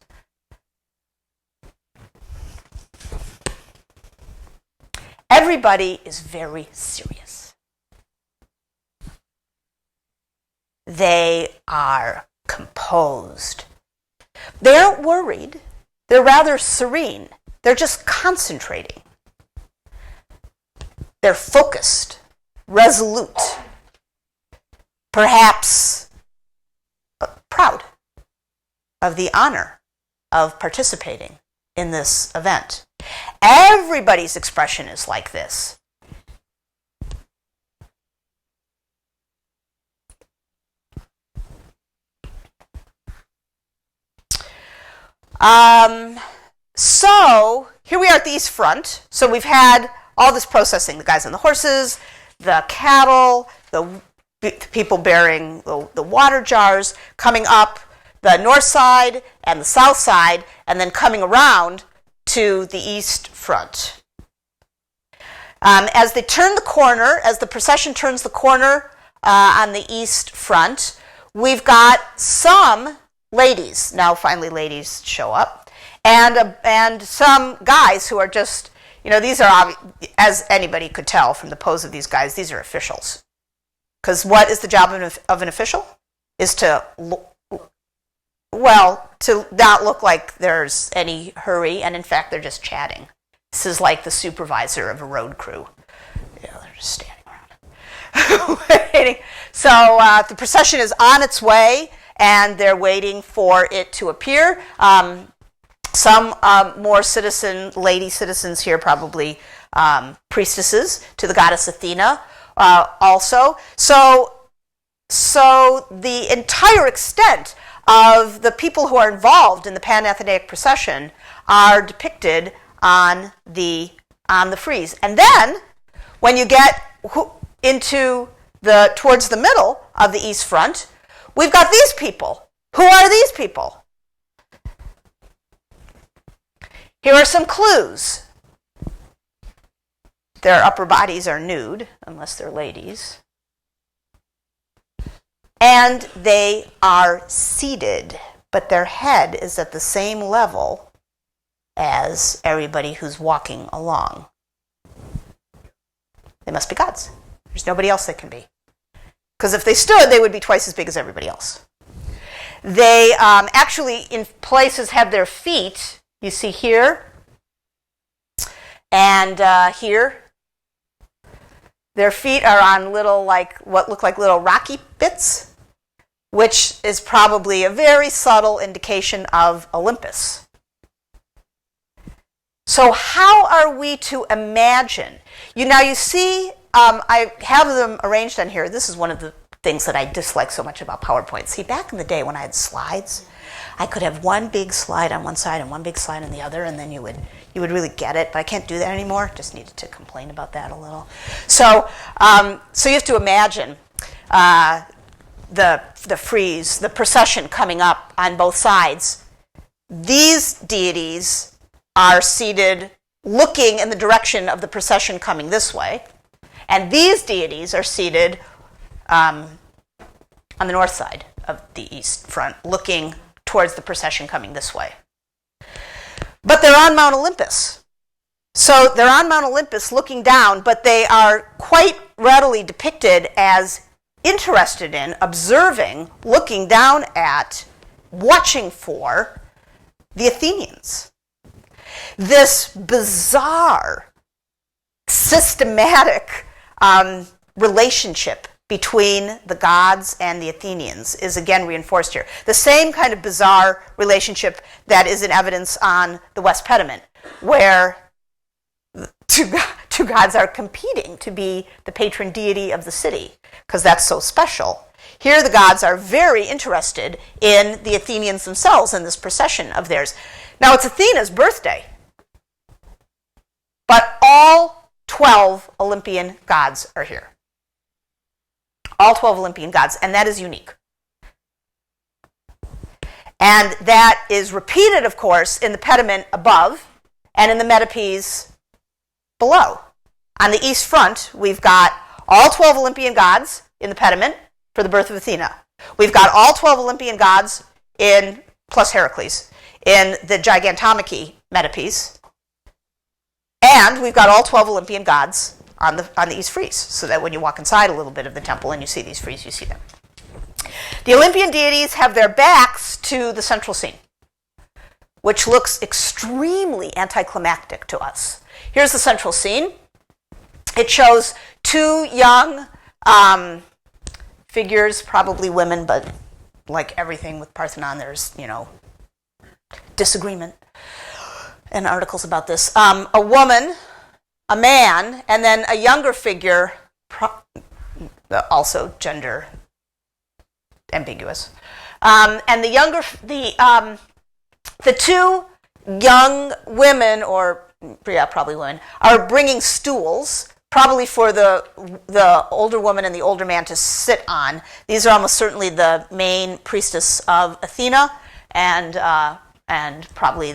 Everybody is very serious. They are composed. They aren't worried. They're rather serene. They're just concentrating. They're focused, resolute, perhaps proud of the honor of participating in this event. Everybody's expression is like this. So here we are at the east front. So we've had all this processing, the guys on the horses, the cattle, the people bearing the water jars, coming up the north side and the south side, and then coming around to the east front. As they turn the corner, as the procession turns the corner on the east front, we've got some ladies. Now finally ladies show up. And some guys who are just, these are, as anybody could tell from the pose of these guys, these are officials. Because what is the job of an official? Is to not look like there's any hurry, and in fact, they're just chatting. This is like the supervisor of a road crew. They're just standing around. Waiting. So the procession is on its way, and they're waiting for it to appear. Some more lady citizens here, probably priestesses to the goddess Athena, also. So the entire extent of the people who are involved in the Panathenaic Procession are depicted on the frieze. And then when you get into towards the middle of the east front, we've got these people. Who are these people? Here are some clues. Their upper bodies are nude, unless they're ladies. And they are seated, but their head is at the same level as everybody who's walking along. They must be gods. There's nobody else that can be. Because if they stood, they would be twice as big as everybody else. They actually, in places, have their feet, you see here, and here. Their feet are on little, what look like little rocky bits, which is probably a very subtle indication of Olympus. So how are we to imagine? You see, I have them arranged on here. This is one of the things that I dislike so much about PowerPoint. See, back in the day when I had slides, I could have one big slide on one side and one big slide on the other, and then you would really get it. But I can't do that anymore. Just needed to complain about that a little. So you have to imagine the frieze, the procession coming up on both sides. These deities are seated looking in the direction of the procession coming this way, and these deities are seated on the north side of the east front, looking towards the procession coming this way. But they're on Mount Olympus. So they're on Mount Olympus looking down, but they are quite readily depicted as interested in, observing, looking down at, watching for the Athenians. This bizarre, systematic relationship between the gods and the Athenians is again reinforced here. The same kind of bizarre relationship that is in evidence on the West Pediment, where two gods are competing to be the patron deity of the city, because that's so special. Here the gods are very interested in the Athenians themselves and this procession of theirs. Now it's Athena's birthday, but all 12 Olympian gods are here. All 12 Olympian gods, and that is unique. And that is repeated, of course, in the pediment above and in the metopes below. On the east front, we've got all 12 Olympian gods in the pediment for the birth of Athena. We've got all 12 Olympian gods plus Heracles, in the Gigantomachy metopes. And we've got all 12 Olympian gods on the east frieze, so that when you walk inside a little bit of the temple and you see these frieze, you see them. The Olympian deities have their backs to the central scene, which looks extremely anticlimactic to us. Here's the central scene. It shows two young figures, probably women, but like everything with Parthenon, there's, disagreement and articles about this. A woman, a man, and then a younger figure, also gender ambiguous. And the two young women, probably women, are bringing stools, probably for the older woman and the older man to sit on. These are almost certainly the main priestess of Athena, and probably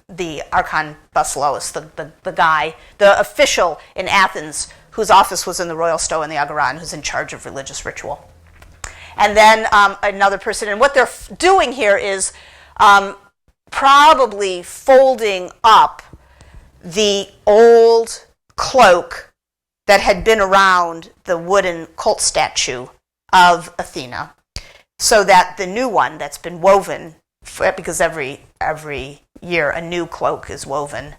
the Archon Basileus, the guy, the official in Athens whose office was in the royal stoa in the Agaron, who's in charge of religious ritual. And then another person. And what they're doing here is probably folding up the old cloak that had been around the wooden cult statue of Athena, so that the new one that's been woven, because every year a new cloak is woven,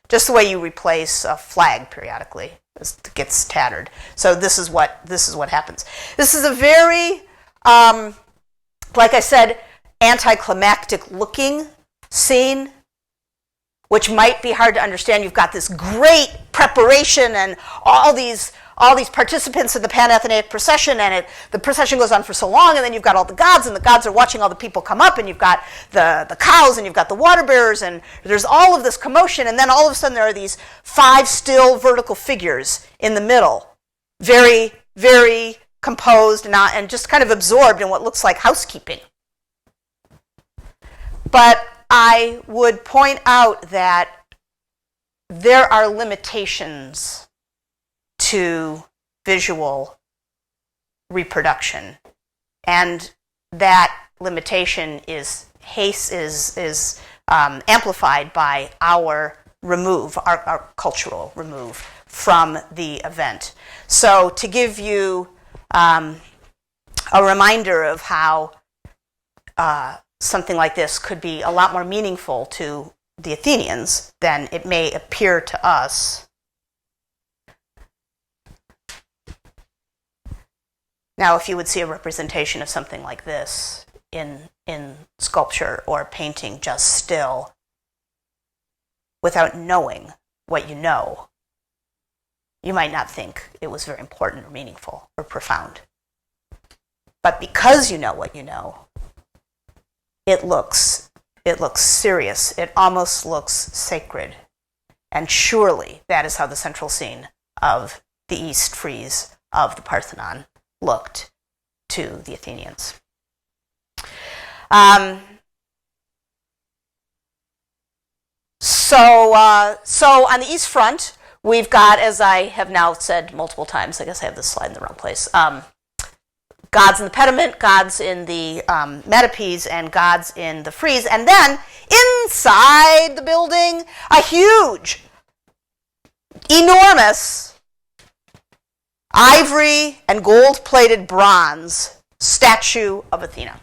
just the way you replace a flag periodically, it gets tattered. So this is what happens. This is a very, like I said, anticlimactic looking scene. which might be hard to understand. You've got this great preparation and all these participants in the Panathenaic Procession, and the procession goes on for so long, and then you've got all the gods, and the gods are watching all the people come up, and you've got the cows, and you've got the water bearers, and there's all of this commotion, and then all of a sudden there are these 5 still vertical figures in the middle, very, very composed and just kind of absorbed in what looks like housekeeping. But I would point out that there are limitations to visual reproduction, and that limitation is amplified by our cultural remove from the event. So to give you a reminder of how something like this could be a lot more meaningful to the Athenians than it may appear to us. Now, if you would see a representation of something like this in sculpture or painting just still, without knowing what you know, you might not think it was very important or meaningful or profound. But because you know what you know, it looks serious. It almost looks sacred. And surely that is how the central scene of the East frieze of the Parthenon looked to the Athenians. So on the East Front, we've got, as I have now said multiple times, I guess I have this slide in the wrong place, gods in the pediment, gods in the metopes, and gods in the frieze. And then inside the building, a huge, enormous, ivory and gold-plated bronze statue of Athena.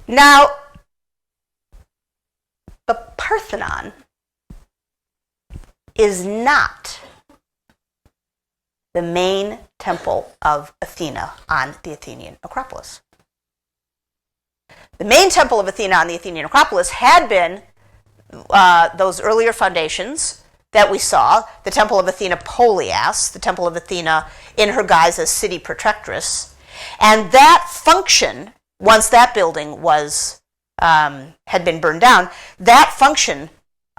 Now, the Parthenon is not the main temple of Athena on the Athenian Acropolis. The main temple of Athena on the Athenian Acropolis had been those earlier foundations that we saw, the Temple of Athena Polias, the Temple of Athena in her guise as city protectress. And that function, once that building was had been burned down, that function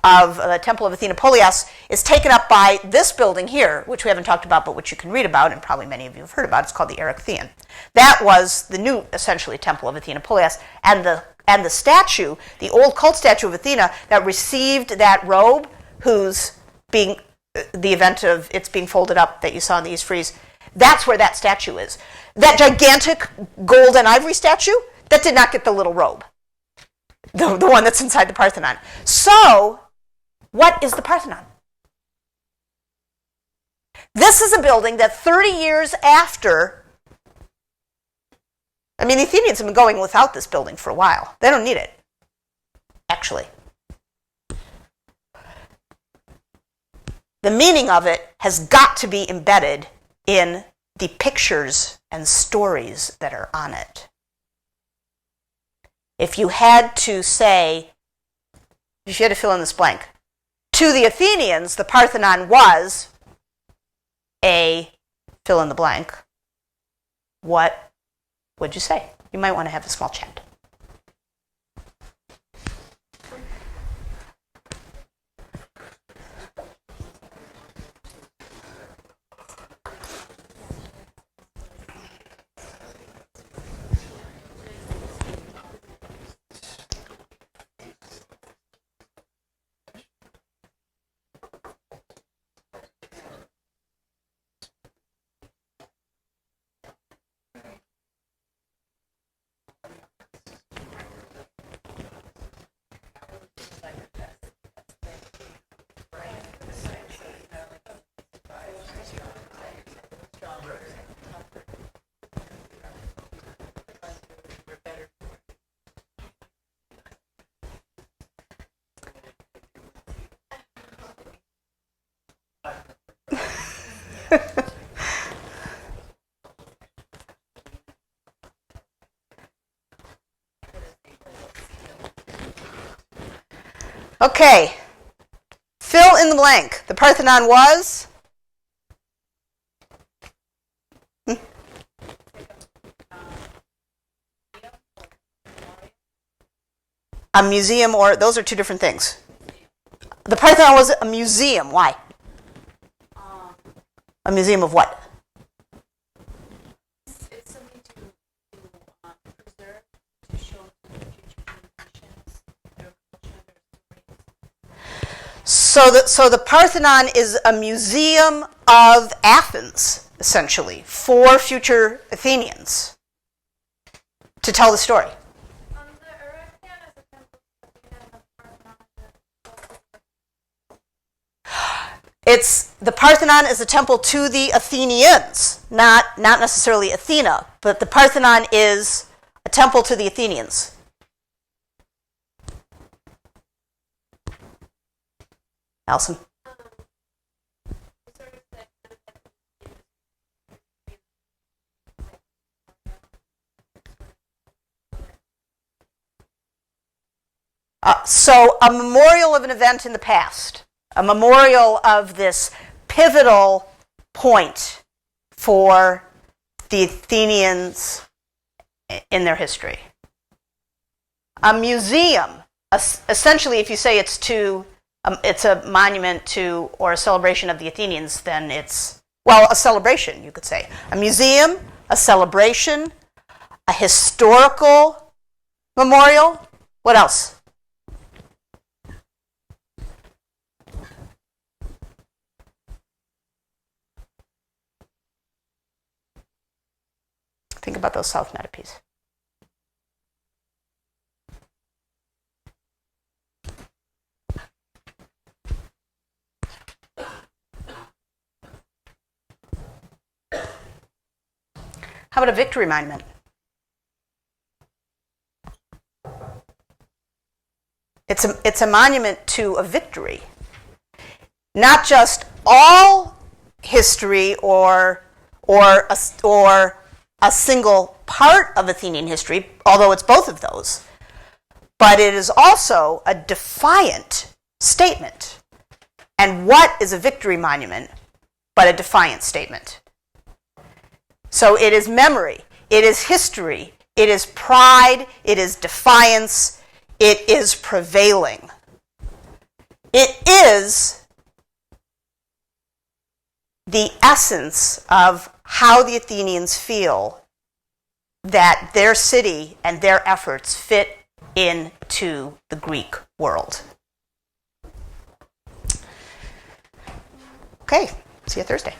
of the Temple of Athena Polias is taken up by this building here, which we haven't talked about, but which you can read about, and probably many of you have heard about. It's called the Erechtheion. That was the new, essentially, Temple of Athena Polias, and the statue, the old cult statue of Athena that received that robe, whose being the event of its being folded up that you saw in the East frieze, that's where that statue is. That gigantic gold and ivory statue, that did not get the little robe, the one that's inside the Parthenon. So, what is the Parthenon? This is a building that 30 years after, I mean, the Athenians have been going without this building for a while. They don't need it, actually. The meaning of it has got to be embedded in the pictures and stories that are on it. If you had to say, if you had to fill in this blank, to the Athenians, the Parthenon was a fill in the blank, what would you say? You might want to have a small chat. Okay. Fill in the blank. The Parthenon was? A museum, or those are two different things. The Parthenon was a museum. Why? A museum of what? It's something to preserve, to show to the future generations their culture, their stories. So the Parthenon is a museum of Athens, essentially, for future Athenians to tell the story. The Erechtean is a temple to Athena and the Parthenon The Parthenon is a temple to the Athenians, not necessarily Athena, but the Parthenon is a temple to the Athenians. Allison? So a memorial of an event in the past, a memorial of this pivotal point for the Athenians in their history. A museum, essentially, if you say it's a monument to or a celebration of the Athenians, then it's, well, a celebration, you could say. A museum, a celebration, a historical memorial. What else? Think about those South Metapes. How about a victory monument? It's a monument to a victory. Not just all history or a single part of Athenian history, although it's both of those, but it is also a defiant statement. And what is a victory monument but a defiant statement? So it is memory, it is history, it is pride, it is defiance, it is prevailing. It is the essence of how the Athenians feel that their city and their efforts fit into the Greek world. Okay, see you Thursday.